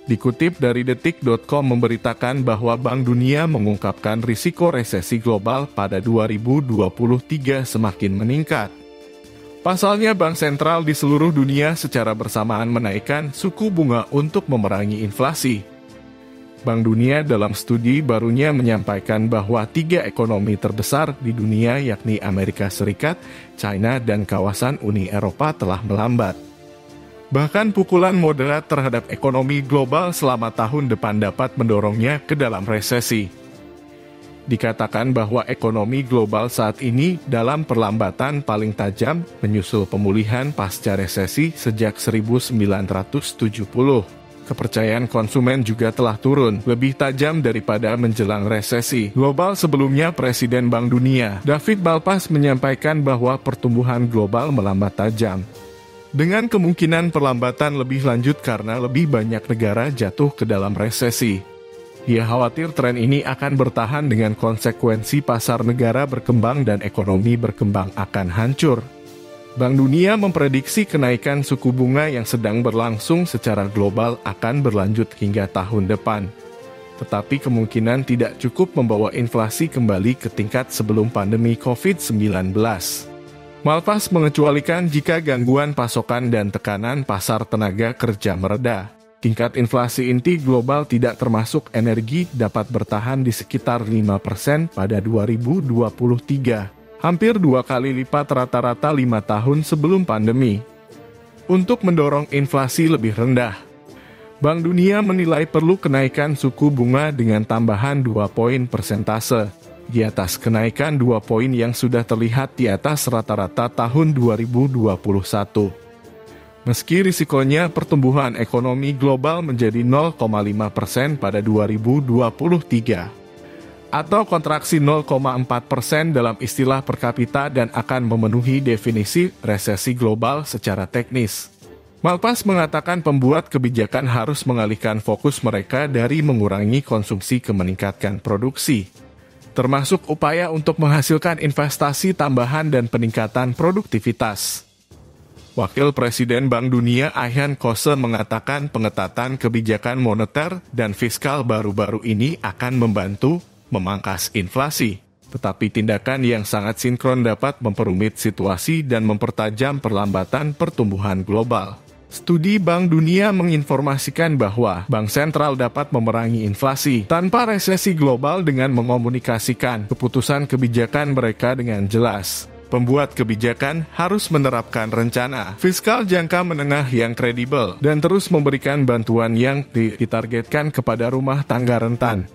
Dikutip dari detik.com memberitakan bahwa Bank Dunia mengungkapkan risiko resesi global pada 2023 semakin meningkat. Pasalnya, bank sentral di seluruh dunia secara bersamaan menaikkan suku bunga untuk memerangi inflasi. Bank Dunia dalam studi barunya menyampaikan bahwa 3 ekonomi terbesar di dunia yakni Amerika Serikat, China, dan kawasan Uni Eropa telah melambat. Bahkan pukulan moderat terhadap ekonomi global selama tahun depan dapat mendorongnya ke dalam resesi. Dikatakan bahwa ekonomi global saat ini dalam perlambatan paling tajam menyusul pemulihan pasca resesi sejak 1970. Kepercayaan konsumen juga telah turun lebih tajam daripada menjelang resesi global sebelumnya. Presiden Bank Dunia, David Malpass, menyampaikan bahwa pertumbuhan global melambat tajam, dengan kemungkinan perlambatan lebih lanjut karena lebih banyak negara jatuh ke dalam resesi. Dia khawatir tren ini akan bertahan dengan konsekuensi pasar negara berkembang dan ekonomi berkembang akan hancur. Bank Dunia memprediksi kenaikan suku bunga yang sedang berlangsung secara global akan berlanjut hingga tahun depan. Tetapi kemungkinan tidak cukup membawa inflasi kembali ke tingkat sebelum pandemi COVID-19. Malpass mengecualikan jika gangguan pasokan dan tekanan pasar tenaga kerja mereda. Tingkat inflasi inti global tidak termasuk energi dapat bertahan di sekitar 5% pada 2023, hampir 2 kali lipat rata-rata 5 tahun sebelum pandemi. Untuk mendorong inflasi lebih rendah, Bank Dunia menilai perlu kenaikan suku bunga dengan tambahan 2 poin persentase, di atas kenaikan 2 poin yang sudah terlihat di atas rata-rata tahun 2021. Meski risikonya pertumbuhan ekonomi global menjadi 0,5% pada 2023, atau kontraksi 0,4% dalam istilah per kapita dan akan memenuhi definisi resesi global secara teknis. Malpass mengatakan pembuat kebijakan harus mengalihkan fokus mereka dari mengurangi konsumsi ke meningkatkan produksi, termasuk upaya untuk menghasilkan investasi tambahan dan peningkatan produktivitas. Wakil Presiden Bank Dunia Ayhan Kose mengatakan pengetatan kebijakan moneter dan fiskal baru-baru ini akan membantu memangkas inflasi. Tetapi tindakan yang sangat sinkron dapat memperumit situasi dan mempertajam perlambatan pertumbuhan global. Studi Bank Dunia menginformasikan bahwa bank sentral dapat memerangi inflasi tanpa resesi global dengan mengomunikasikan keputusan kebijakan mereka dengan jelas. Pembuat kebijakan harus menerapkan rencana fiskal jangka menengah yang kredibel dan terus memberikan bantuan yang ditargetkan kepada rumah tangga rentan.